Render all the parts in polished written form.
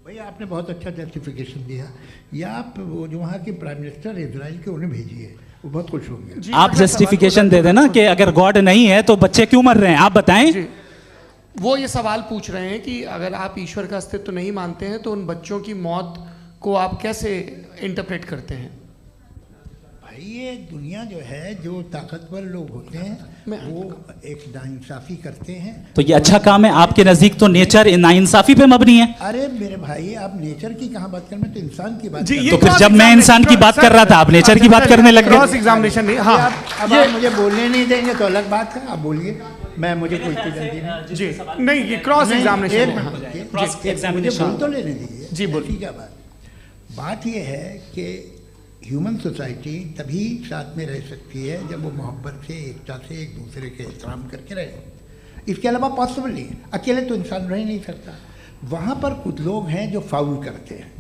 भैया आपने बहुत अच्छा जस्टिफिकेशन दिया। या आप वो जो वहाँ के प्राइम मिनिस्टर इजराइल के उन्हें भेजिए, वो बहुत खुश होंगे। आप जस्टिफिकेशन दे देना कि अगर गॉड नहीं है तो बच्चे क्यों मर रहे हैं, आप बताएं। वो ये सवाल पूछ रहे हैं कि अगर आप ईश्वर का अस्तित्व नहीं मानते हैं तो उन बच्चों की मौत को आप कैसे इंटरप्रेट करते हैं? भाई ये दुनिया जो है, जो ताकतवर लोग होते हैं वो एक नाइंसाफी करते हैं। तो ये अच्छा काम है आपके नजदीक, तो नेचर नाइंसाफी पे मबनी है। अरे मेरे भाई, आप नेचर की कहाँ बात कर रहे हैं, तो इंसान की बात तो फिर जब मैं इंसान की बात कर रहा था आप नेचर की बात करने लग गए। क्रॉस एग्जामिनेशन नहीं। हाँ, अब आप मुझे बोलने नहीं देंगे तो अलग बात है, आप बोलिए, मैं मुझे कोई जल्दी नहीं। जी नहीं, ये क्रॉस एग्जामिनेशन मुझे बोल तो लेने दीजिए। जी बोलिए। ठीक है। बात ये है कि ह्यूमन सोसाइटी तभी साथ में रह सकती है जब वो मोहब्बत से, एकता से, एक दूसरे के एहतराम करके रहे। इसके अलावा पॉसिबल नहीं है, अकेले तो इंसान रह नहीं सकता। वहाँ पर कुछ लोग हैं जो फाउल करते हैं।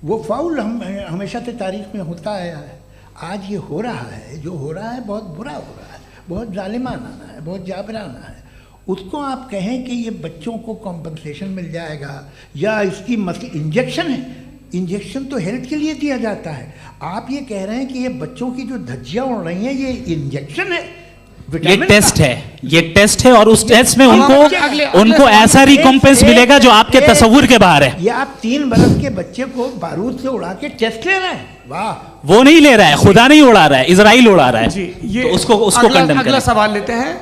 वो फाउल हमेशा से तारीख में होता आया है। आज ये हो रहा है, जो हो रहा है बहुत बुरा हो रहा है, बहुत जालिमाना है, बहुत जाबराना है। उसको आप कहें कि ये बच्चों को कॉम्पनसेशन मिल जाएगा या इसकी इंजेक्शन है। इंजेक्शन तो हेल्थ के लिए दिया जाता है। आप ये कह रहे हैं कि ये बच्चों की जो धज्जियां उड़ रही हैं ये इंजेक्शन है, ये टेस्ट है, ये टेस्ट है और उस टेस्ट में उनको ऐसा रिकॉम्पेंस मिलेगा जो आपके तस्वुर के बाहर है। ये आप 3 बरस के बच्चे को बारूद से उड़ा के टेस्ट ले रहे हैं। वाह, वो नहीं ले रहा है, खुदा नहीं उड़ा रहा है, इजराइल उड़ा रहा है। जी, ये तो उसको कंडेम अगला सवाल लेते हैं।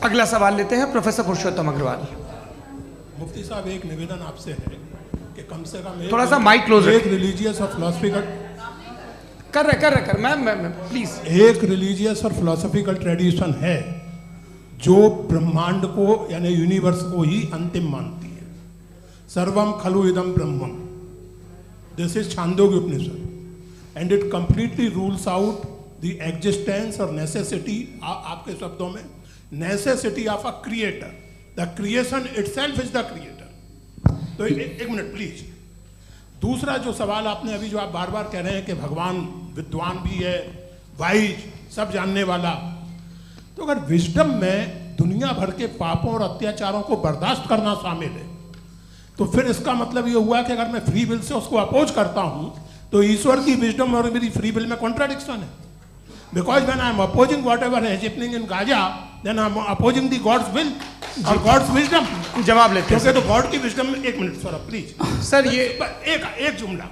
अगला सवाल लेते हैं प्रोफेसर पुरुषोत्तम अग्रवाल। मुफ्ती साहब, एक निवेदन आपसे है कि कम से कम थोड़ा सा माइक क्लोज एक रिलीजियस और फिलॉसफिकल कर मैं प्लीज। एक रिलीजियस और फिलोसॉफिकल ट्रेडिशन है जो ब्रह्मांड को यानी यूनिवर्स को ही अंतिम मानती है। सर्वम खलु इदम ब्रह्मम, this is Chandogya Upanishad and it completely rules out the existence और नेसेसिटी, आपके शब्दों में necessity of a creator. The creation itself is the creator. तो एक मिनट प्लीज। दूसरा जो सवाल आपने अभी, जो आप बार बार कह रहे हैं कि भगवान विद्वान भी है, वाइज, सब जानने वाला, तो अगर विजडम में दुनिया भर के पापों और अत्याचारों को बर्दाश्त करना शामिल है तो फिर इसका मतलब ये हुआ कि अगर मैं फ्री विल से उसको अपोज करता हूं तो ईश्वर की विजडम और मेरी फ्री विल में कॉन्ट्राडिक्शन है। Because when I am opposing whatever is happening in Gaza, then I am opposing the God's will और गॉड्स विजडम। जवाब लेते हैं क्योंकि तो गॉड की विजडम में, एक मिनट सर प्लीज सर, ये एक जुमला,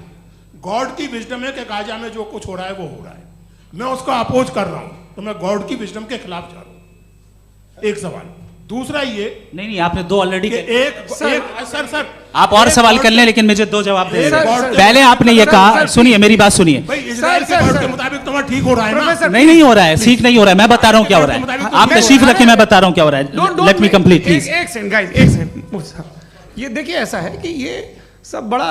गॉड की विजडम है कि गाजा में जो कुछ हो रहा है वो हो रहा है, मैं उसको अपोज कर रहा हूं तो मैं गॉड की विजडम के खिलाफ जा रहा हूं। एक सवाल। दूसरा ये नहीं, आपने 2 ऑलरेडी। सर आप और सवाल कर लें, लेकिन मुझे 2 जवाब दे। पहले आपने ये कहा, सुनिए मेरी बात सुनिए। इजराइल के गॉड के मुताबिक तुम्हारा ठीक हो रहा है ना? नहीं हो रहा है, ठीक नहीं हो रहा है। मैं बता रहा हूँ क्या हो रहा है, आप तशरीफ रखिए, मैं बता रहा हूँ क्या हो रहा है। Let me complete please. एक सेकंड गाइस, एक सेकंड। ये देखिए, ऐसा है कि ये सब बड़ा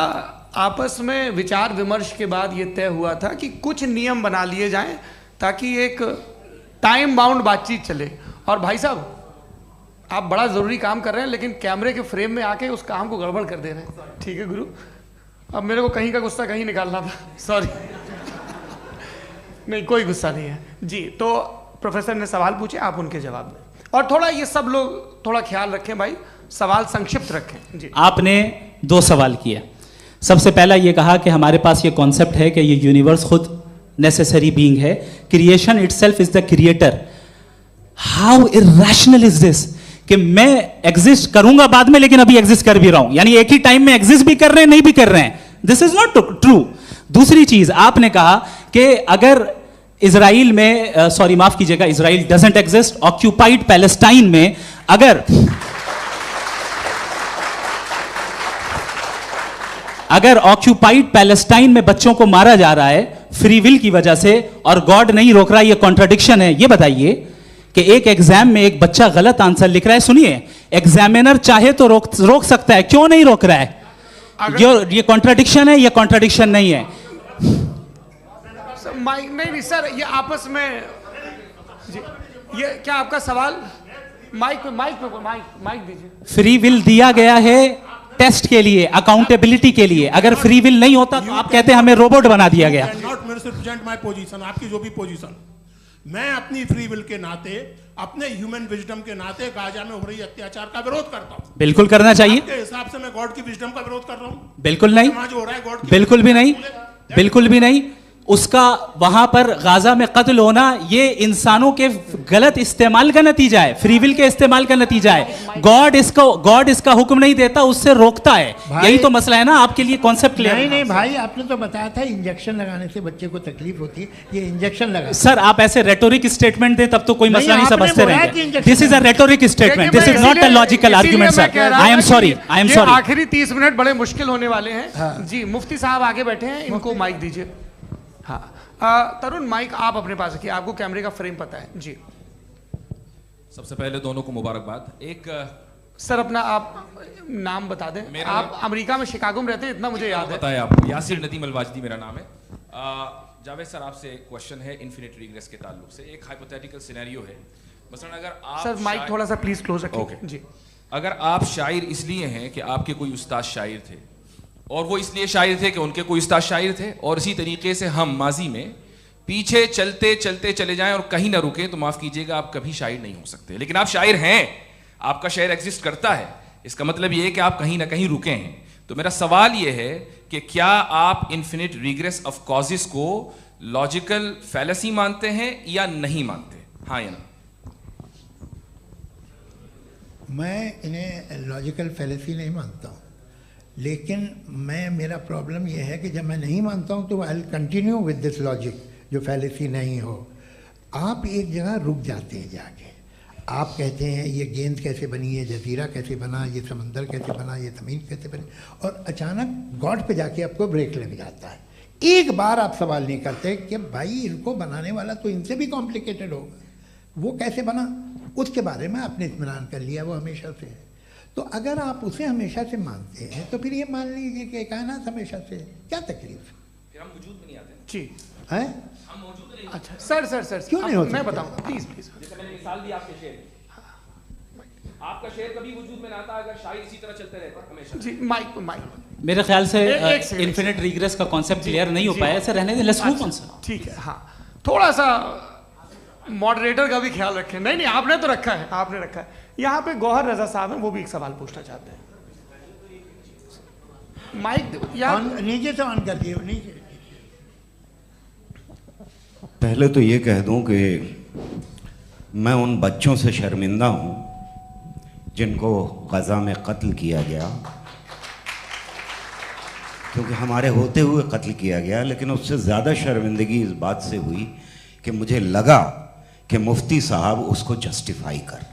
आपस में विचार विमर्श के बाद ये तय हुआ था कि कुछ नियम बना लिए जाएं ताकि एक टाइम बाउंड बातचीत चले। और भाई साहब, आप बड़ा जरूरी काम कर रहे हैं लेकिन कैमरे के फ्रेम में आके उस काम को गड़बड़ कर दे रहे हैं। ठीक है गुरु, अब मेरे को कहीं का गुस्सा कहीं निकालना था, सॉरी। नहीं, कोई गुस्सा नहीं है जी। तो प्रोफेसर ने सवाल पूछे, आप उनके जवाब दें। और थोड़ा ये सब लोग थोड़ा ख्याल रखें भाई, सवाल संक्षिप्त रखें जी। आपने 2 सवाल किए। सबसे पहला ये कहा कि हमारे पास ये कॉन्सेप्ट है कि ये यूनिवर्स खुद नेसेसरी बीइंग है, creation itself is the creator. How irrational is this कि मैं एग्जिस्ट करूंगा बाद में, लेकिन अभी एग्जिस्ट कर भी रहा हूं, यानी एक ही टाइम में एग्जिस्ट भी कर रहे हैं, नहीं भी कर रहे हैं। This is not true. दूसरी चीज आपने कहा कि अगर इजराइल में, सॉरी माफ कीजिएगा, Israel doesn't exist, occupied Palestine में अगर ऑक्यूपाइड पैलेस्टाइन में बच्चों को मारा जा रहा है फ्री विल की वजह से और गॉड नहीं रोक रहा, ये कॉन्ट्रडिक्शन है। ये बताइए कि एक एग्जाम में एक बच्चा गलत आंसर लिख रहा है, सुनिए, एग्जामिनर चाहे तो रोक सकता है, क्यों नहीं रोक रहा है? ये कॉन्ट्रडिक्शन है, ये कॉन्ट्रडिक्शन नहीं है। माइक नहीं सर, ये आपस में जी, ये क्या आपका सवाल? माइक दीजिए। फ्री विल दिया गया है टेस्ट के लिए, अकाउंटेबिलिटी के लिए। अगर फ्री विल नहीं होता तो आप कहते हैं हमें रोबोट बना दिया गया। नॉट मिसरिप्रेजेंट माय पोजीशन, आपकी जो भी पोजीशन, मैं अपनी फ्री विल के नाते अपने ह्यूमन विजडम के नाते गाजा में हो रही अत्याचार का विरोध करता हूँ। बिल्कुल करना चाहिए। आपके हिसाब से मैं गॉड की विजडम का विरोध कर रहा हूँ? बिल्कुल नहीं, समाज हो रहा है गॉड बिल्कुल भी नहीं, बिल्कुल भी नहीं। उसका वहां पर गाजा में कत्ल होना ये इंसानों के गलत इस्तेमाल का नतीजा है, फ्री विल के इस्तेमाल का नतीजा है। गॉड इसका हुक्म नहीं देता, उससे रोकता है। यही तो मसला है ना, आपके लिए कॉन्सेप्ट क्लियर नहीं नहीं भाई, आपने तो बताया था इंजेक्शन लगाने से बच्चे को तकलीफ होती है, ये इंजेक्शन लगा। सर आप ऐसे रेटोरिक स्टेटमेंट दें तब तो कोई मसला नहीं समझते रहेंगे। This is a rhetoric statement, this is not a logical argument sir. I am sorry, I am sorry. आखिरी 30 मिनट बड़े मुश्किल होने वाले हैं। जी मुफ्ती साहब आगे बैठे हैं, इनको माइक दीजिए। हाँ तरुण, माइक आप अपने पास रखिए, आपको कैमरे का फ्रेम पता है जी। सबसे पहले दोनों को मुबारकबाद। एक सर अपना आप नाम बता दें। आप अमेरिका में शिकागो में रहते हैं, इतना मुझे याद है। बताया आपको, यासिर नदीम अलवाजदी मेरा नाम है। जावेद सर आपसे एक क्वेश्चन है इन्फिनिट रिग्रेस के ताल्लुक से। एक हाइपोथेटिकल सिनेरियो है, मसलन अगर आप सर माइक थोड़ा सा प्लीज क्लोज रखिए जी। अगर आप शायर इसलिए हैं कि आपके कोई उस्ताद शायर थे, और वो इसलिए शायर थे कि उनके कोई उस्ताद शायर थे, और इसी तरीके से हम माजी में पीछे चलते चलते चले जाएं और कहीं ना रुकें, तो माफ कीजिएगा आप कभी शायर नहीं हो सकते। लेकिन आप शायर हैं, आपका शायर एग्जिस्ट करता है, इसका मतलब ये है कि आप कहीं ना कहीं रुके हैं। तो मेरा सवाल ये है कि क्या आप इन्फिनिट रिग्रेस ऑफ कॉजेस को लॉजिकल फैलेसी मानते हैं या नहीं मानते? हाँ या ना? मैं इन्हें लॉजिकल फैलेसी नहीं मानता हूँ, लेकिन मेरा प्रॉब्लम यह है कि जब मैं नहीं मानता हूँ तो I will continue with this logic जो फैलेसी नहीं हो। आप एक जगह रुक जाते हैं जाके, आप कहते हैं ये गेंद कैसे बनी, ये जजीरा कैसे बना, ये समंदर कैसे बना, ये ज़मीन कैसे बनी, और अचानक गॉड पे जाके आपको ब्रेक लग जाता है। एक बार आप सवाल नहीं करते कि भाई इनको बनाने वाला तो इनसे भी कॉम्प्लिकेटेड होगा, वो कैसे बना, उसके बारे में आपने इत्मीनान कर लिया, वो हमेशा से है। तो अगर आप उसे हमेशा से मानते हैं तो फिर ये मान लीजिए कि कायनात हमेशा से है, क्या तकलीफ है? फिर हम वजूद में नहीं आते जी हैं? हम मौजूद नहीं। अच्छा सर क्यों नहीं हो मैं सकते? बताऊंगा प्लीज प्लीज। जैसे मैंने मिसाल दी आपके शेर, आपका शेर कभी वजूद में ना आता अगर शायर इसी तरह चलते रहते हमेशा। जी माइक मेरे ख्याल से एक सेकंड। इन्फिनिट रिग्रेस का कॉन्सेप्ट क्लियर नहीं हो पाया, ऐसे रहने दें, लेट्स मूव ऑन सर। ठीक है। हाँ थोड़ा सा मॉडरेटर का भी ख्याल रखें। नहीं आपने तो रखा है, आपने रखा है। यहाँ पे गौहर रजा साहब हैं, वो भी एक सवाल पूछना चाहते हैं। माइक नीचे से ऑन कर दिए, नीचे। पहले तो ये कह दूं कि मैं उन बच्चों से शर्मिंदा हूं जिनको गज़ा में कत्ल किया गया, क्योंकि हमारे होते हुए कत्ल किया गया। लेकिन उससे ज़्यादा शर्मिंदगी इस बात से हुई कि मुझे लगा कि मुफ्ती साहब उसको जस्टिफाई कर रहे हैं।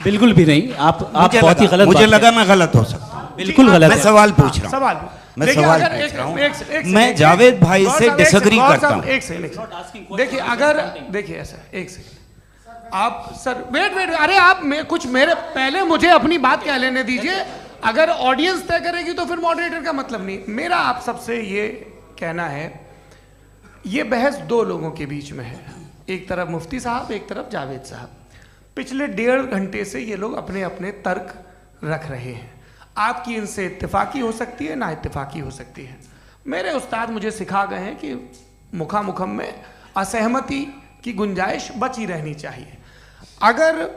बिल्कुल भी नहीं, आप बहुत ही गलत। मुझे लगा मैं गलत हो सकता हूँ, बिल्कुल गलत। मैं सवाल पूछ रहा हूँ, सवाल मैं सवाल पूछ रहा हूँ। मैं जावेद भाई से डिसएग्री करता हूँ। एक सेकंड देखिए, अगर देखिए ऐसा एक सेकंड आप सर वेट अरे आप कुछ मेरे पहले मुझे अपनी बात कह लेने दीजिए। अगर ऑडियंस तय करेगी तो फिर मॉडरेटर का मतलब नहीं। मेरा आप सबसे ये कहना है, ये बहस दो लोगों के बीच में है, एक तरफ मुफ्ती साहब, एक तरफ जावेद साहब। पिछले 1.5 घंटे से ये लोग अपने अपने तर्क रख रहे हैं। आपकी इनसे इत्तेफाकी हो सकती है, ना इत्तेफाकी हो सकती है। मेरे उस्ताद मुझे सिखा गए हैं कि मुखामुखम में असहमति की गुंजाइश बची रहनी चाहिए। अगर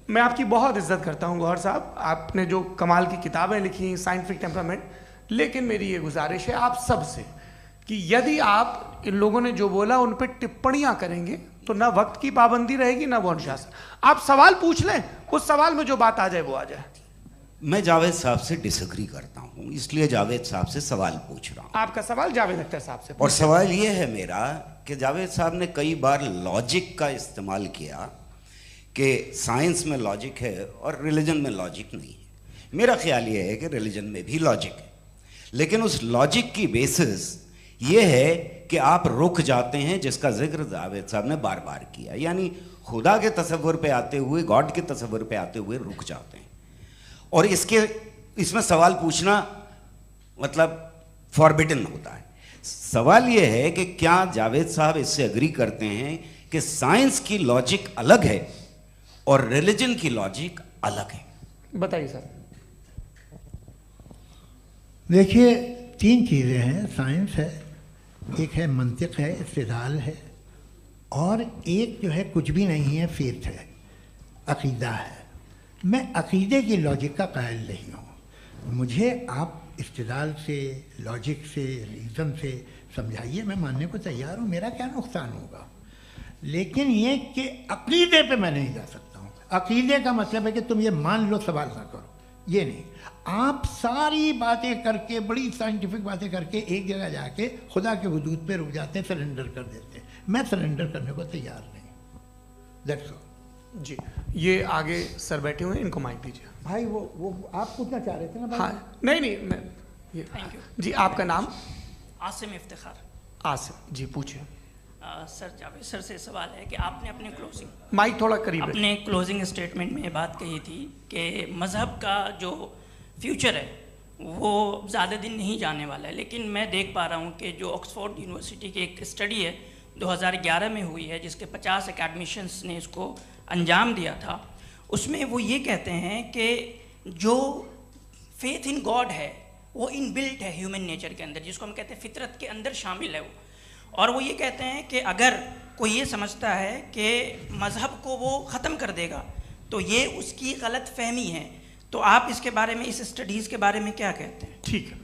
मैं आपकी बहुत इज्जत करता हूँ गौहर साहब, आपने जो कमाल की किताबें लिखी, साइंटिफिक टेम्परामेंट, लेकिन मेरी ये गुजारिश है आप सबसे कि यदि आप इन लोगों ने जो बोला उन पर टिप्पणियां करेंगे तो ना वक्त की पाबंदी रहेगी ना वो अनुशासन। आप सवाल पूछ लें, उस सवाल में जो बात आ जाए वो आ जाए। मैं जावेद साहब से डिसएग्री करता हूं, इसलिए जावेद साहब से सवाल पूछ रहा हूं। आपका सवाल जावेद अख्तर साहब से। और सवाल ये है मेरा कि जावेद साहब ने कई बार लॉजिक का इस्तेमाल किया कि साइंस में लॉजिक है और रिलीजन में लॉजिक नहीं है। मेरा ख्याल ये है कि रिलीजन में भी लॉजिक है, लेकिन उस लॉजिक की बेसिस ये है कि आप रुक जाते हैं, जिसका जिक्र जावेद साहब ने बार बार किया, यानी खुदा के तसव्वुर पे आते हुए, गॉड के तसव्वुर पे आते हुए रुक जाते हैं। और इसमें सवाल पूछना मतलब फॉरबिडन होता है। सवाल यह है कि क्या जावेद साहब इससे एग्री करते हैं कि साइंस की लॉजिक अलग है और रिलीजन की लॉजिक अलग है? बताइए सर। देखिए 3 चीज़ें हैं, साइंस है, एक है मंतिक है, इस्तिदलाल है, और एक जो है कुछ भी नहीं है, फेथ है, अकीदा है। मैं अकीदे की लॉजिक का कायल नहीं हूँ। मुझे आप इस्तिदलाल से, लॉजिक से, रीज़न से समझाइए, मैं मानने को तैयार हूँ, मेरा क्या नुकसान होगा। लेकिन ये कि अकीदे पे मैं नहीं जा सकता हूँ। अकीदे का मतलब है कि तुम ये मान लो, सवाल ना करो, ये नहीं। आप सारी बातें करके, बड़ी साइंटिफिक बातें करके एक जगह जाके खुदा के वजूद पे रुक जाते हैं, सरेंडर कर देते हैं। मैं सरेंडर करने को तैयार नहीं। That's all. जी, ये आगे सर बैठे हुए हैं, इनको माइक दीजिए। भाई वो आप पूछना चाह रहे थे ना भाई? हाँ, नहीं मैं ये थैंक यू जी। आपका नाम? आसिम इफ्तिखार। आसिम जी, पूछिए। सर, जावेद सर से सवाल है कि आपने अपने क्लोजिंग माइक थोड़ा करीब रखिए। अपने क्लोजिंग स्टेटमेंट में ये बात कही थी कि मज़हब का जो फ्यूचर है वो ज़्यादा दिन नहीं जाने वाला है, लेकिन मैं देख पा रहा हूँ कि जो ऑक्सफोर्ड यूनिवर्सिटी की एक स्टडी है 2011 में हुई है, जिसके 50 एकेडमिशियंस ने इसको अंजाम दिया था, उसमें वो ये कहते हैं कि जो फेथ इन गॉड है वो इनबिल्ट है ह्यूमन नेचर के अंदर, जिसको हम कहते हैं फितरत के अंदर शामिल है वो। और वो ये कहते हैं कि अगर कोई ये समझता है कि मज़हब को वो ख़त्म कर देगा तो ये उसकी गलत फहमी है। तो आप इसके बारे में, इस स्टडीज़ के बारे में क्या कहते हैं? ठीक है,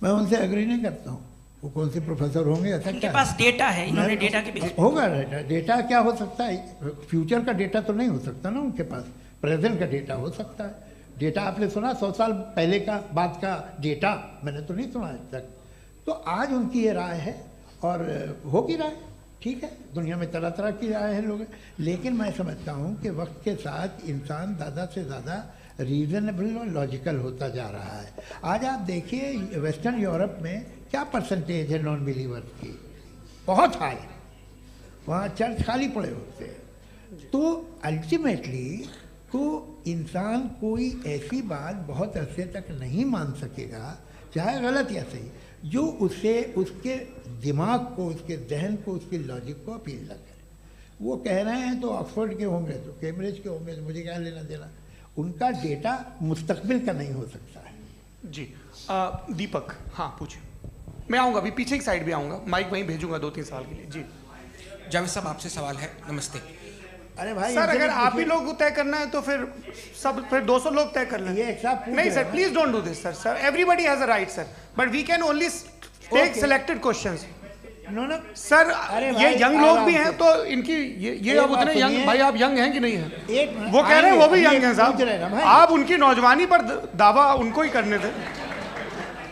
मैं उनसे एग्री नहीं करता हूँ। वो कौन से प्रोफेसर होंगे, ऐसा उनके क्या पास डेटा है, इन्होंने डेटा के बेस होगा। डेटा क्या हो सकता है? फ्यूचर का डेटा तो नहीं हो सकता ना उनके पास, प्रेजेंट का डेटा हो सकता है। डेटा आपने सुना 100 साल पहले का बाद का डेटा? मैंने तो नहीं सुना आज तक। तो आज उनकी ये राय है और होगी राय, ठीक है। दुनिया में तरह तरह की राय है लोग, लेकिन मैं समझता हूँ कि वक्त के साथ इंसान ज़्यादा से ज़्यादा रीज़नेबल और लॉजिकल होता जा रहा है। आज आप देखिए वेस्टर्न यूरोप में क्या परसेंटेज है नॉन बिलीवर्स की, बहुत हाई। वहाँ चर्च खाली पड़े होते हैं। तो अल्टीमेटली तो इंसान कोई ऐसी बात बहुत अरसे तक नहीं मान सकेगा, चाहे गलत या सही, जो उसे, उसके दिमाग को, उसके जहन को, उसकी लॉजिक को अपील न करे। वो कह रहे हैं तो ऑक्सफोर्ड के होंगे, तो कैम्ब्रिज के होंगे, तो मुझे क्या लेना देना। उनका डेटा मुस्तकबिल का नहीं हो सकता है। जी। दीपक, हाँ पूछिए। मैं आऊँगा, अभी पीछे की साइड भी आऊँगा, माइक वहीं भेजूंगा 2-3 साल के लिए। जी जावेद साहब, आपसे सवाल है। नमस्ते अरे भाई सर, अगर आप ही लोग तय करना है तो फिर 200 लोग तय कर लें। ये एक साथ नहीं sir, please don't do this sir. Everybody has a right sir, but we can only take selected questions. No sir, ये यंग लोग भी हैं तो इनकी ये अब उतने यंग, सुनिए। भाई आप यंग हैं कि नहीं हैं? वो कह रहे हैं आएंगे, वो भी ये यंग हैं पूछ रहे हैं ना साहब। भाई। आप उनकी नौजवानी पर दावा उनको ही करने थे।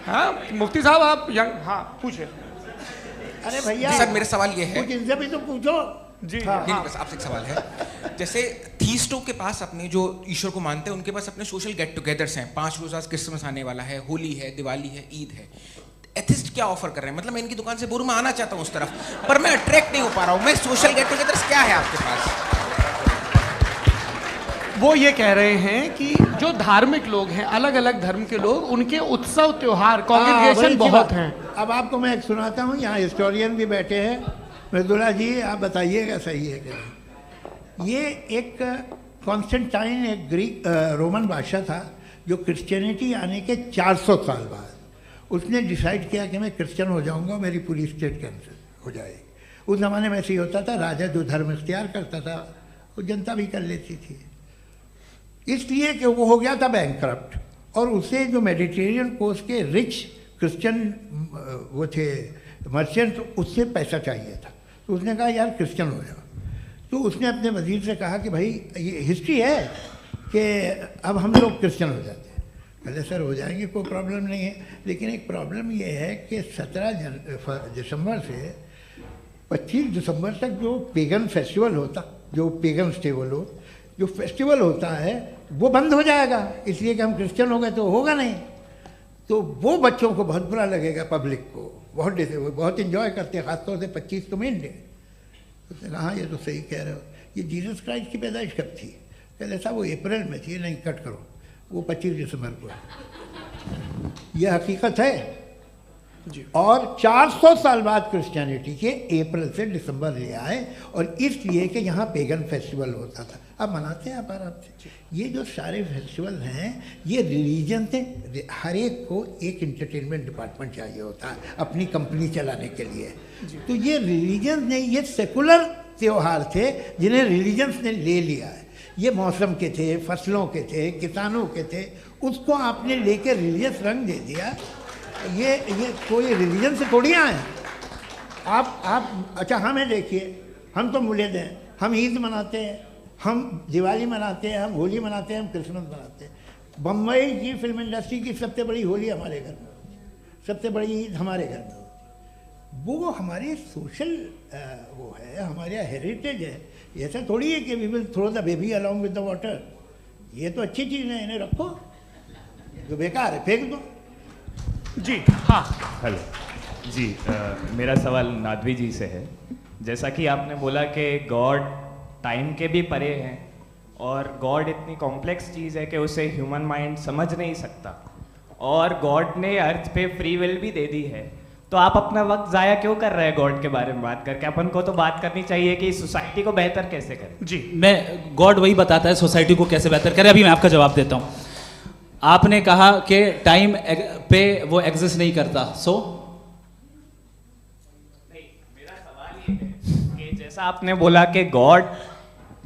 हाँ मुफ्ती साहब, आप यंग, हाँ पूछे। अरे भैया सर, मेरा सवाल ये है। कुछ इनसे भी तो पूछो जी हाँ। नहीं, बस आपसे एक सवाल है। जैसे थीस्टों के पास, अपने जो ईश्वर को मानते हैं, उनके पास अपने सोशल गेट टुगेदर्स हैं। 5 रोज़ आज क्रिसमस आने वाला है, होली है, दिवाली है, ईद है। एथिस्ट क्या ऑफर कर रहे हैं? मतलब मैं इनकी दुकान से बोलूं, मैं आना चाहता हूं उस तरफ, पर मैं अट्रैक्ट नहीं हो पा रहा हूं। मैं सोशल गेट टुगेदर्स क्या है आपके पास? वो ये कह रहे हैं कि जो धार्मिक लोग हैं, अलग अलग धर्म के लोग, उनके उत्सव त्योहार, कॉन्ग्रेगेशन बहुत हैं। अब आपको मैं एक सुनाता हूँ, यहाँ हिस्टोरियन भी बैठे हैं। मृदुला जी, आप बताइएगा सही है क्या? ये एक कॉन्स्टेंटाइन, एक ग्रीक रोमन बादशाह था, जो क्रिश्चियनिटी आने के 400 साल बाद उसने डिसाइड किया कि मैं क्रिश्चियन हो जाऊंगा, मेरी पूरी स्टेट कैंसिल हो जाएगी। उस ज़माने में ऐसे ही होता था, राजा जो धर्म इख्तियार करता था वो जनता भी कर लेती थी। इसलिए कि वो हो गया था बैंकरप्ट, और उसे जो मेडिटेरियन कोस्ट के रिच क्रिश्चियन वो थे मर्चेंट, उससे पैसा चाहिए था। तो उसने कहा यार क्रिश्चियन हो जाओ। तो उसने अपने वजीर से कहा कि भाई ये हिस्ट्री है कि अब हम लोग क्रिश्चियन हो जाते हैं। कहते सर हो जाएंगे, कोई प्रॉब्लम नहीं है, लेकिन एक प्रॉब्लम ये है कि 17 दिसंबर से 25 दिसंबर तक जो पेगन फेस्टिवल होता, जो पेगन्स थे वो लोग, जो फेस्टिवल होता है वो बंद हो जाएगा, इसलिए कि हम क्रिश्चियन हो गए तो होगा नहीं। तो वो बच्चों को बहुत बुरा लगेगा, पब्लिक को बहुत इन्जॉय करते हैं, ख़ासतौर से 25 को मेन डे। उसने कहा हाँ ये तो सही कह रहे हो। ये जीसस क्राइस्ट की पैदाइश कब थी? कहते साहब वो अप्रैल में थी। नहीं, कट करो, वो 25 दिसंबर को है। यह हकीकत है जी। और 400 साल बाद क्रिश्चियनिटी के अप्रैल से दिसंबर ले आए, और इसलिए कि यहाँ पेगन फेस्टिवल होता था। अब मनाते हैं आप आराम से। ये जो सारे फेस्टिवल हैं ये रिलीजन से, हर एक को एक इंटरटेनमेंट डिपार्टमेंट चाहिए होता है अपनी कंपनी चलाने के लिए। तो ये रिलीजन ने, ये सेकुलर त्योहार थे जिन्हें रिलीजन्स ने ले लिया है। ये मौसम के थे, फसलों के थे, किसानों के थे, उसको आपने लेके रिलीजियस रंग दे दिया। ये कोई रिलीजन से थोड़ी आए हैं आप। अच्छा हमें देखिए, हम तो मुल्द हैं, हम ईद मनाते हैं, हम दिवाली मनाते हैं, हम होली मनाते हैं, हम क्रिसमस मनाते हैं। बम्बई की फिल्म इंडस्ट्री की सबसे बड़ी होली हमारे घर में होती है, सबसे बड़ी ईद हमारे घर में होती है। वो हमारे सोशल वो है, हमारे हेरिटेज है। ऐसा थोड़ी है कि we will throw the baby along with the water. ये तो अच्छी चीज़ है, इन्हें रखो, जो बेकार है फेंक दो। जी हाँ, हेलो जी, मेरा सवाल नादवी जी से है। जैसा कि आपने बोला कि गॉड टाइम के भी परे हैं और गॉड इतनी कॉम्प्लेक्स चीज़ है कि उसे ह्यूमन माइंड समझ नहीं सकता, और गॉड ने अर्थ पे फ्री विल भी दे दी है, तो आप अपना वक्त ज़ाया क्यों कर रहे हैं गॉड के बारे में बात करके? अपन को तो बात करनी चाहिए कि सोसाइटी को बेहतर कैसे करें। जी, मैं गॉड वही बताता है सोसाइटी को कैसे बेहतर करे। अभी मैं आपका जवाब देता हूँ। आपने कहा कि टाइम पे वो एग्जिस्ट नहीं करता, सो मेरा सवाल ये है कि जैसा आपने बोला कि गॉड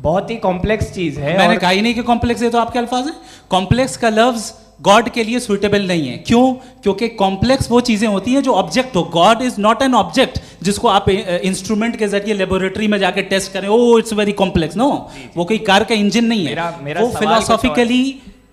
बहुत ही कॉम्प्लेक्स चीज है, मैंने कहा ही नहीं कि कॉम्प्लेक्स है, तो आपके अल्फाज हैं। कॉम्प्लेक्स का लफ्ज गॉड के लिए सुइटेबल नहीं है। क्यों? क्योंकि कॉम्प्लेक्स वो चीजें होती हैं जो ऑब्जेक्ट हो। God is not an object जिसको आप इंस्ट्रूमेंट के जरिए लेबोरेटरी में जाके टेस्ट करें, oh it's very complex. No, वो कोई कार का इंजन नहीं है। मेरा वो फिलोसॉफिकली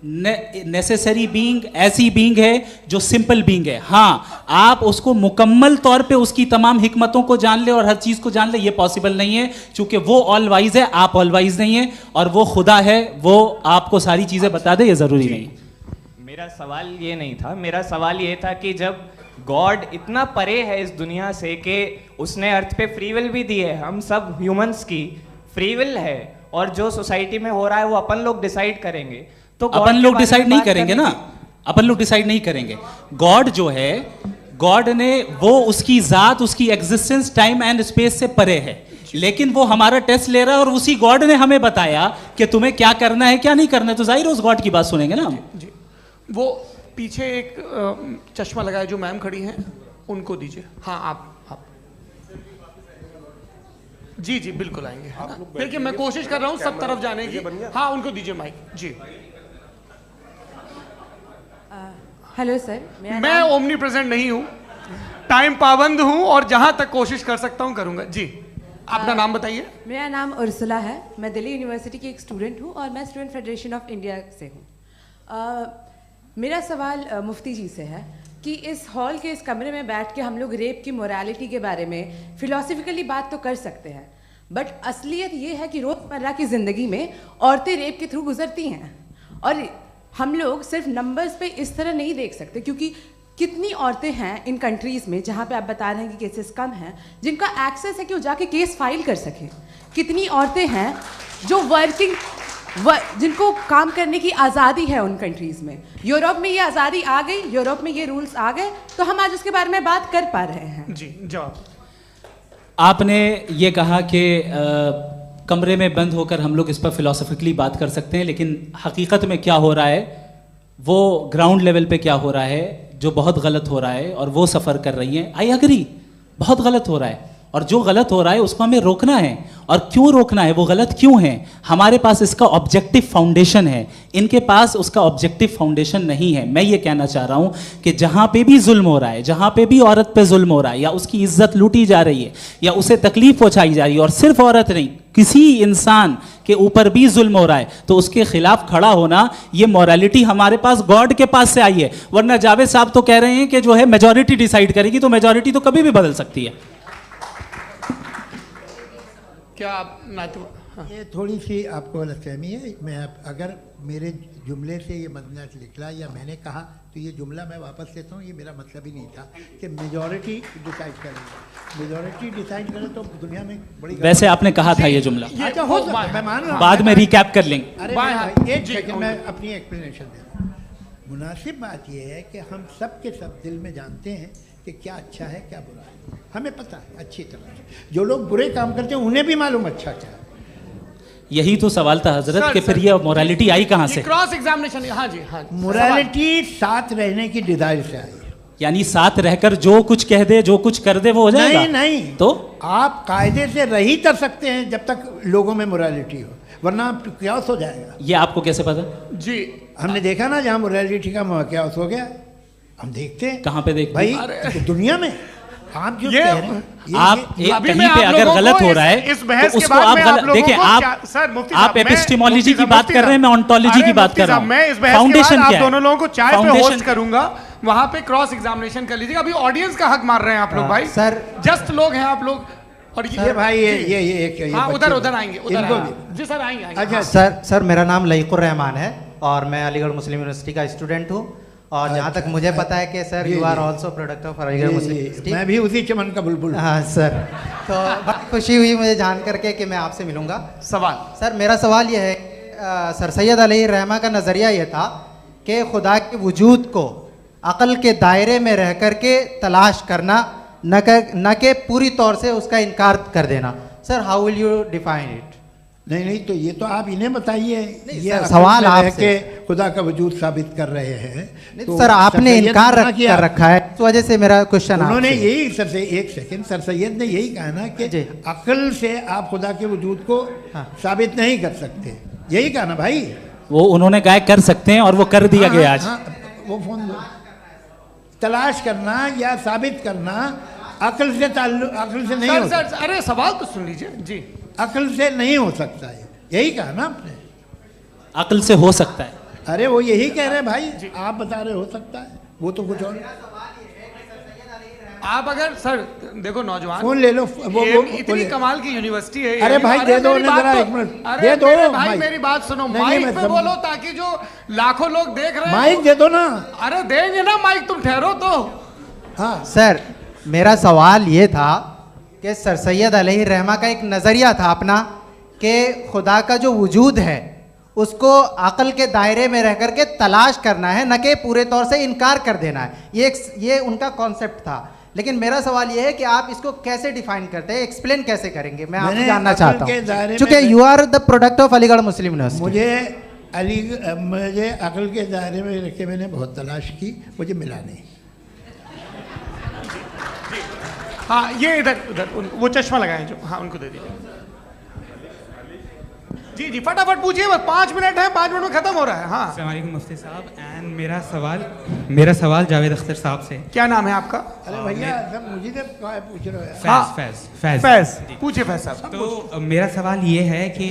नेसेसरी बीइंग ऐसी बीइंग है जो सिंपल बीइंग है। हाँ, आप उसको मुकम्मल तौर पे उसकी तमाम हिकमतों को जान ले और हर चीज को जान ले, ये पॉसिबल नहीं है, क्योंकि वो ऑल वाइज है, आप ऑल वाइज नहीं है, और वो खुदा है, वो आपको सारी चीजें बता दे, ये जरूरी नहीं। मेरा सवाल ये नहीं था, मेरा सवाल ये था कि जब गॉड इतना परे है इस दुनिया से कि उसने अर्थ पे फ्री विल भी दी है, हम सब ह्यूमंस की फ्री विल है, और जो सोसाइटी में हो रहा है वो अपन लोग डिसाइड करेंगे, तो अपन लोग डिसाइड नहीं करेंगे ना, अपन लोग डिसाइड नहीं करेंगे। गॉड जो है, गॉड ने वो उसकी जात, उसकी एग्जिस्टेंस टाइम एंड स्पेस से परे है, लेकिन वो हमारा टेस्ट ले रहा है और उसी गॉड ने हमें बताया कि तुम्हें क्या करना है क्या नहीं करना है, तो जाहिर उस गॉड की बात सुनेंगे ना हम। जी, वो पीछे एक चश्मा लगाए जो मैम खड़ी हैं, उनको दीजिए। हाँ, आप जी जी बिल्कुल आएंगे। देखिए मैं कोशिश कर रहा हूँ सब तरफ जाने की। हाँ, उनको दीजिए माइक। जी, हेलो सर, मैं ओमनी प्रेजेंट नहीं हूँ, टाइम पाबंद हूँ, और जहाँ तक कोशिश कर सकता हूँ करूँगा। जी, अपना नाम बताइए। मेरा नाम उर्सुला है, मैं दिल्ली यूनिवर्सिटी की एक स्टूडेंट हूँ और मैं स्टूडेंट फेडरेशन ऑफ इंडिया से हूँ। मेरा सवाल मुफ्ती जी से है कि इस हॉल के इस कमरे में बैठ के हम लोग रेप की मोरालिटी के बारे में फिलोसफिकली बात तो कर सकते हैं, बट असलियत ये है कि रोज़मर्रा की ज़िंदगी में औरतें रेप के थ्रू गुजरती हैं, और हम लोग सिर्फ नंबर्स पे इस तरह नहीं देख सकते, क्योंकि कितनी औरतें हैं इन कंट्रीज़ में जहाँ पे आप बता रहे हैं कि केसेस कम हैं, जिनका एक्सेस है कि वो जाके केस फाइल कर सकें। कितनी औरतें हैं जो जिनको काम करने की आज़ादी है उन कंट्रीज़ में। यूरोप में ये आज़ादी आ गई, यूरोप में ये रूल्स आ गए, तो हम आज उसके बारे में बात कर पा रहे हैं। जी, जवाब। आपने ये कहा कि कमरे में बंद होकर हम लोग इस पर फिलोसफिकली बात कर सकते हैं, लेकिन हकीकत में क्या हो रहा है, वो ग्राउंड लेवल पे क्या हो रहा है जो बहुत गलत हो रहा है, और वो सफ़र कर रही हैं। आई अग्री, बहुत गलत हो रहा है, और जो गलत हो रहा है उसको हमें रोकना है। और क्यों रोकना है, वो गलत क्यों है? हमारे पास इसका ऑब्जेक्टिव फाउंडेशन है, इनके पास उसका ऑब्जेक्टिव फाउंडेशन नहीं है। मैं ये कहना चाह रहा हूँ कि जहाँ पे भी जुल्म हो रहा है, जहाँ पे भी औरत पे जुल्म हो रहा है, या उसकी इज्जत लूटी जा रही है, या उसे तकलीफ पहुँचाई जा रही है, और सिर्फ औरत नहीं, किसी इंसान के ऊपर भी जुल्म हो रहा है, तो उसके खिलाफ खड़ा होना, ये मॉरलिटी हमारे पास गॉड के पास से आई है। वरना जावेद साहब तो कह रहे हैं कि जो है मेजॉरिटी डिसाइड करेगी, तो मेजॉरिटी तो कभी भी बदल सकती है। क्या आप हाँ। ये थोड़ी सी आपको गलतफहमी है। मैं अगर मेरे जुमले से ये मदनत निकला या मैंने कहा, तो ये जुमला मैं वापस लेता हूँ, ये मेरा मतलब ही नहीं था कि मेजॉरिटी डिसाइड करेंगे। मेजॉरिटी डिसाइड करे तो दुनिया में बड़ी, वैसे आपने कहा था ये जुमला। अच्छा, हो सकता है, मैं मान रहा हूँ, बाद में रिकैप कर लेंगे। अरे एक सेकंड, मैं अपनी एक्सप्लेनेशन देता हूँ। मुनासिब बात यह है कि हम सब के सब दिल में जानते हैं कि क्या अच्छा है क्या बुरा है, हमें पता है अच्छी तरह से। जो लोग बुरे काम करते हैं उन्हें भी मालूम अच्छा क्या है। यही तो सवाल था हजरत कि फिर ये मोरालिटी आई कहाँ से? Cross examination. हाँ जी, हाँ, मोरालिटी साथ रहने की डिजायर से आई। यानी साथ रहकर जो कुछ कह दे, जो कुछ कर दे, वो हो जाएगा? नहीं नहीं, तो आप कायदे से रही कर सकते हैं जब तक लोगों में मोरालिटी हो, वरना क्यास हो जाएगा। ये आपको कैसे पता? जी हमने देखा ना, जहाँ मोरालिटी का क्यास हो गया, हम देखते हैं। कहाँ पे देखते भाई हैं? दुनिया में आप जो ये- कह रहे हैं, आप एक अभी कहीं मैं पे आप अगर लोगों गलत को हो रहा है इस बहस तो के उसको बाद आप में गलत लोगों देखिए। को आप सर मुफ्ती आप साहब, मैं- एपिस्टेमोलॉजी मुफ्ती की साहब, बात मुफ्ती कर रहे हैं, मैं साहब, ऑन्टोलॉजी अरे की बात मुफ्ती कर रहा साहब, हूँ। मैं इस बहस के फाउंडेशन बाद क्या आप है? दोनों लोगों को चाय पे फाउंडेशन होस्ट करूंगा, वहां पे क्रॉस एग्जामिनेशन कर लीजिएगा। अभी ऑडियंस का हक मार रहे हैं आप लोग भाई, सर जस्ट लोग हैं आप लोग। और ये भाई ये एक हाँ बच्चे- उधर उधर आएंगे, उधर इनको आएंगे। भी। जी सर आएंगे आएंगे। अच्छा सर मेरा नाम लईकुर रहमान है और मैं अलीगढ़ मुस्लिम यूनिवर्सिटी का स्टूडेंट हूँ। और जहाँ तक मुझे पता है कि sir you are also product of Aligarh Muslim University. मैं भी उसी चमन का बुलबुल हूँ। हाँ सर, तो बड़ी खुशी हुई मुझे जान करके कि मैं आपसे मिलूंगा। सवाल सर मेरा सवाल ये है, सर सैयद अलैहि रहमा का नज़रिया ये था कि खुदा के वजूद को अक़ल के दायरे में रह कर के तलाश करना, न कि पूरी तौर से उसका इनकार कर देना। Sir how will you define it? नहीं तो ये तो आप इन्हें बताइए। ये सर, अक़ल सवाल में रह आपसे। के खुदा का वजूद साबित कर रहे हैं। तो सर आपने सैयद इनकार ने किया। कर रखा है, इस वजह से मेरा क्वेश्चन उन्होंने यही सर से एक सेकंड, सर सैयद ने यही कहा ना कि अक़ल से आप खुदा के वजूद को साबित नहीं कर सकते, यही कहा ना भाई। वो उन्होंने कहा कर सकते हैं और वो कर दिया गया आज। वो फोन दो। तलाश करना या साबित करना अक़ल से अक़ल से नहीं हो सर सकता। अरे सवाल तो सुन लीजिए जी। अक़ल से नहीं हो सकता है, यही कहा ना आपने। अक़ल से हो सकता है। अरे वो यही कह रहे हैं भाई, आप बता रहे हो सकता है, वो तो कुछ और। आप अगर सर देखो नौजवान फोन ले लो, वो इतनी कमाल की यूनिवर्सिटी है। अरे भाई दे दो मेरी उन्हें बात जरा तो- एक मिनट अरे दे दो मेरे भाई माइक। मेरी बात सुनो, नहीं, माइक मैं पे समझ- बोलो ताकि जो लाखों लोग देख रहे हैं माइक दे दो ना। अरे देंगे ना माइक, तुम ठहरो तो। हाँ सर मेरा सवाल ये था कि सर सैयद अलैहि रहमा का एक नज़रिया था अपना कि खुदा का जो वजूद है उसको अक़ल के दायरे में रह कर के तलाश करना है, न कि पूरे तौर से इनकार कर देना है। ये उनका कॉन्सेप्ट था। लेकिन मेरा सवाल ये है कि आप इसको कैसे डिफाइन करते हैं, एक्सप्लेन कैसे करेंगे? मैं आपसे जानना चाहता हूँ, क्योंकि you are the product of Aligarh Muslim University. मुझे अक़ल के दायरे में रख के मैंने बहुत तलाश की, मुझे मिला नहीं। हाँ ये इधर उधर वो चश्मा लगाए जो, हाँ उनको दे दीजिए। जी जी फटाफट पूछिए, बस 5 मिनट है, 5 मिनट में खत्म हो रहा है। हाँ अस्सलाम वालेकुम मुफ्ती साहब। एंड मेरा सवाल जावेद अख्तर साहब से। क्या नाम है आपका? अरे भैया सब मुझे तो पूछ रहे हो। फैज पूछिए फैज साहब। तो मेरा सवाल ये है कि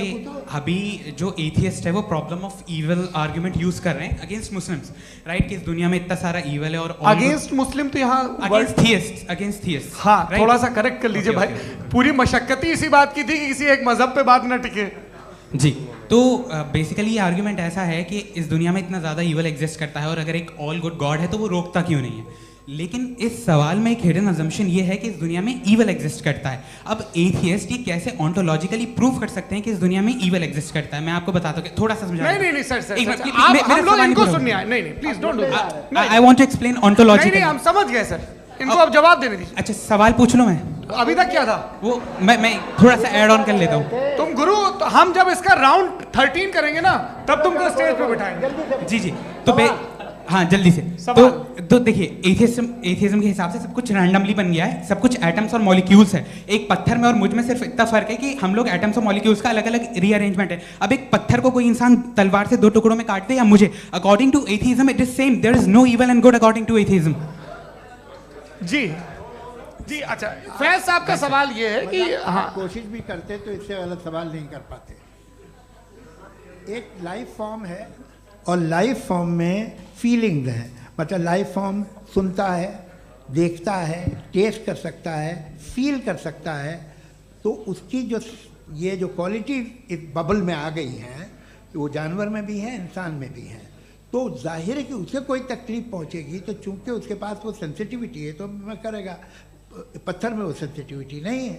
अभी जो एथियस्ट है वो problem of evil argument use कर रहे हैं अगेंस्ट मुस्लिम्स, राइट? कि इस दुनिया में इतना सारा ईविल है और अगेंस्ट मुस्लिम तो यहाँ अगेंस्ट थियस्ट। हाँ थोड़ा सा करेक्ट कर लीजिए भाई, पूरी मशक्कत ही इसी बात की थी कि किसी एक मजहब पे बात न टिके। जी तो बेसिकली ये आर्गुमेंट ऐसा है कि इस दुनिया में इतना ज़्यादा ईवल एग्जिस्ट करता है और अगर एक ऑल गुड गॉड है तो वो रोकता क्यों नहीं है? लेकिन इस सवाल में एक हिडन अजम्पशन ये है कि इस दुनिया में ईवल एग्जिस्ट करता है। अब एथियस्ट ये कैसे ऑन्टोलॉजिकली प्रूव कर सकते हैं कि इस दुनिया में ईवल एग्जिस्ट करता है? मैं आपको बताता हूँ, थोड़ा सा समझा। नहीं सर हम लोग इनको सुनने आए। नहीं please don't do that. I want to explain ontologically. नहीं हम समझ गए सर, इनको अब जवाब देने दीजिए। अच्छा सवाल पूछ लो। मैं अभी तक क्या था वो मैं थोड़ा सा ऐड ऑन कर लेता हूँ। तुम गुरु, तो हम जब इसका राउंड 13 करेंगे ना तब तुमको स्टेज पे बिठाएंगे। जी तो हाँ जल्दी से। तो देखिए एथियज्म के हिसाब से सब कुछ रैंडमली बन गया है, सब कुछ एटम्स और मॉलिक्यूल्स है। एक पत्थर में और मुझ में सिर्फ इतना फर्क है कि हम लोग एटम्स और मॉलिक्यूल्स का अलग अलग रीअरेंजमेंट है। अब एक पत्थर को कोई इंसान तलवार से 2 टुकड़ों में काट दे या मुझे, according to atheism it is same. There is no evil and good according to atheism. जी अच्छा फैज साहब का सवाल ये है कि हाँ कोशिश भी करते तो इससे गलत सवाल नहीं कर पाते। एक लाइफ फॉर्म है और लाइफ फॉर्म में फीलिंग्स हैं, मतलब लाइफ फॉर्म सुनता है, देखता है, टेस्ट कर सकता है, फील कर सकता है। तो उसकी जो ये जो क्वालिटी इस बबल में आ गई हैं वो जानवर में भी है, इंसान में भी है। तो जाहिर है कि उसे कोई तकलीफ पहुंचेगी, तो चूंकि उसके पास वो सेंसिटिविटी है तो मैं करेगा। पत्थर में वो सेंसिटिविटी नहीं है।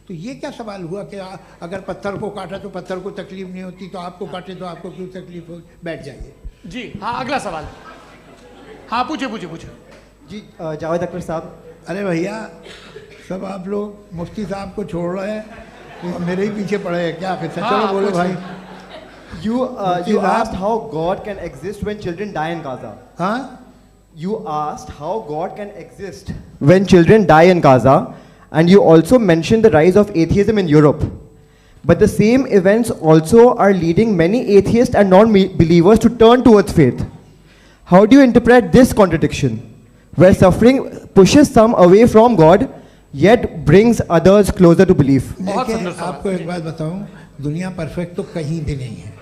तो ये क्या सवाल हुआ कि अगर पत्थर को काटा तो पत्थर को तकलीफ नहीं होती, तो आपको काटे तो आपको क्यों तकलीफ हो? बैठ जाइए। जी हाँ अगला सवाल। हाँ पूछे जी जावेद अख्तर साहब। अरे भैया सब आप लोग मुफ्ती साहब को छोड़ रहे हैं, मेरे ही पीछे पड़े हैं क्या? फिर चलो बोलो भाई। You asked how God can exist when children die in Gaza. हाँ you asked how God can exist when children die in Gaza, and you also mentioned the rise of atheism in Europe. But the same events also are leading many atheists and non-believers to turn towards faith. How do you interpret this contradiction, where suffering pushes some away from God, yet brings others closer to belief? देखिए, आपको एक बात बताऊं, दुनिया perfect तो कहीं भी नहीं है,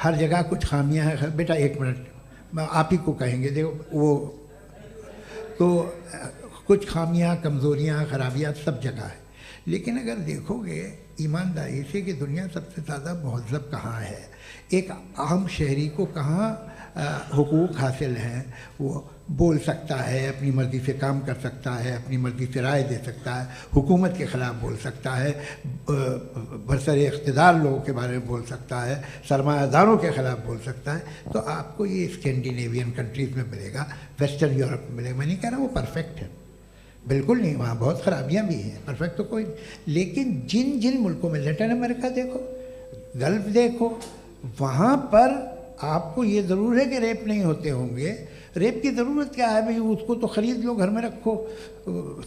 हर जगह कुछ खामियां हैं। बेटा एक मिनट, मैं आप ही को कहेंगे, देखो वो तो कुछ खामियां, कमज़ोरियां, खराबियां सब जगह है। लेकिन अगर देखोगे ईमानदारी से कि दुनिया सबसे ज़्यादा महज़ब कहाँ है, एक आम शहरी को कहाँ हुकूक हासिल हैं, वो बोल सकता है, अपनी मर्ज़ी से काम कर सकता है, अपनी मर्ज़ी से राय दे सकता है, हुकूमत के ख़िलाफ़ बोल सकता है, बरसरे इक़्तिदार लोगों के बारे में बोल सकता है, सरमायादारों के ख़िलाफ़ बोल सकता है। तो आपको ये स्कैंडिनेवियन कंट्रीज़ में मिलेगा, वेस्टर्न यूरोप में मिलेगा। मैं नहीं कह रहा वो परफेक्ट है, बिल्कुल नहीं, वहाँ बहुत ख़राबियाँ भी हैं, परफेक्ट तो कोई। लेकिन जिन जिन मुल्कों में, लैटिन अमेरिका देखो, गल्फ़ देखो, वहाँ पर आपको ये ज़रूर है कि रेप नहीं होते होंगे। रेप की ज़रूरत क्या है भाई, उसको तो ख़रीद लो, घर में रखो,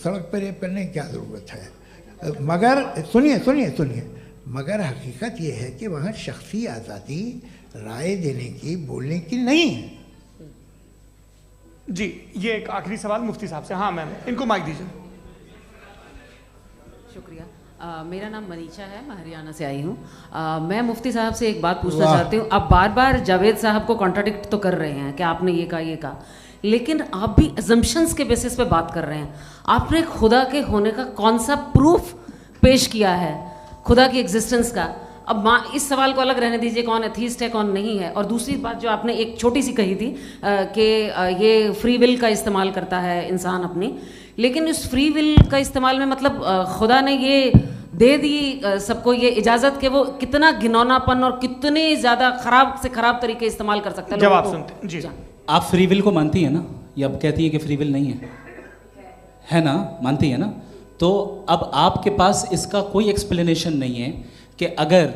सड़क पर रेप करने की क्या ज़रूरत है। मगर सुनिए सुनिए सुनिए, मगर हकीकत ये है कि वहाँ शख्सी आज़ादी राय देने की, बोलने की नहीं है। जी, ये एक आखिरी सवाल मुफ्ती साहब से। हाँ मैम, इनको माइक दीजिए। शुक्रिया। मेरा नाम मनीषा है, मैं हरियाणा से आई हूँ। मैं मुफ्ती साहब से एक बात पूछना चाहती हूँ। आप बार बार जावेद साहब को कॉन्ट्राडिक्ट तो कर रहे हैं कि आपने ये कहा, लेकिन आप भी अजम्पशंस के बेसिस पे बात कर रहे हैं। आपने खुदा के होने का कौन सा प्रूफ पेश किया है, खुदा की एग्जिस्टेंस का? अब इस सवाल को अलग रहने दीजिए, कौन एथीस्ट है कौन नहीं है। और दूसरी बात जो आपने एक छोटी सी कही थी कि ये फ्री विल का इस्तेमाल करता है इंसान अपनी, लेकिन इस फ्री विल का इस्तेमाल में मतलब खुदा ने ये दे दी सबको ये इजाज़त कि वो कितना घिनौनापन और कितने ज़्यादा ख़राब से ख़राब तरीके इस्तेमाल कर सकता है। जवाब सुनते जी। आप फ्री विल को मानती हैं ना, या अब कहती है कि फ्री विल नहीं है ना, मानती है ना? तो अब आपके पास इसका कोई एक्सप्लेनेशन नहीं है कि अगर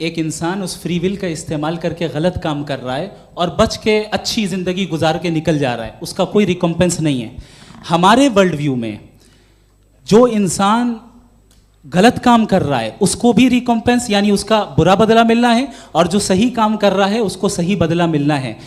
एक इंसान उस फ्री विल का इस्तेमाल करके गलत काम कर रहा है और बच के अच्छी ज़िंदगी गुजार के निकल जा रहा है, उसका कोई रिकम्पेंस नहीं है। हमारे वर्ल्ड व्यू में जो इंसान गलत काम कर रहा है उसको भी रिकम्पेंस यानी उसका बुरा बदला मिलना है, और जो सही काम कर रहा है उसको सही बदला मिलना है।